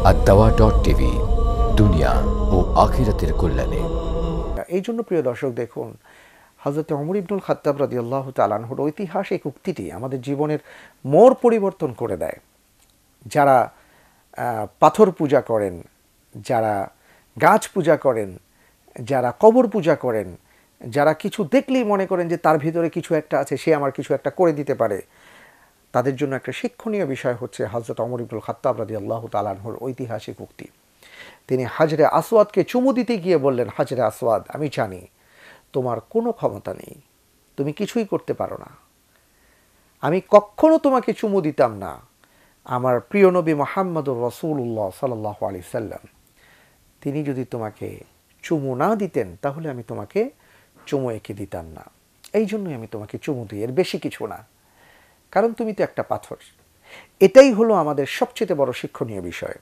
ad-dawa.tv দুনিয়া ও আখিরাতের কল্যাণে। এই জন্য প্রিয় দর্শক দেখুন, হযরত ওমর ইবনুল খাত্তাব রাদিয়াল্লাহু তাআলা আনহুর ঐতিহাসিক উক্তিটি আমাদের জীবনের মোড় পরিবর্তন করে দেয়। যারা পাথর পূজা করেন, যারা গাছ পূজা করেন, যারা কবর পূজা করেন, যারা কিছু দেখলেই মনে করেন যে তার ভিতরে কিছু একটা আছে, সে আমার কিছু একটা করে দিতে পারে, তাদের জন্য একটা শিক্ষণীয় বিষয় হচ্ছে হযরত ওমর ইবনুল খাত্তাব রাদিয়াল্লাহু তাআলা আনহুর ঐতিহাসিক উক্তি। তিনি হাজরে আসওয়াদকে চুমু দিতে গিয়ে বললেন, হাজরে আসওয়াদ, আমি জানি তোমার কোনো ক্ষমতা নেই, তুমি কিছুই করতে পারো না, আমি কখনো তোমাকে চুমু দিতাম না। আমার প্রিয় নবী মুহাম্মদুর রাসূলুল্লাহ সাল্লাল্লাহু আলাইহি সাল্লাম, তিনি যদি তোমাকে চুমু না দিতেন তাহলে আমি তোমাকে চুমু এঁকে দিতাম না। এই জন্যই আমি তোমাকে চুমু দিই, এর বেশি কিছু না, কারণ তুমি তো একটা পাথর। এটাই হলো আমাদের সবচেয়ে বড় শিক্ষণীয় বিষয়।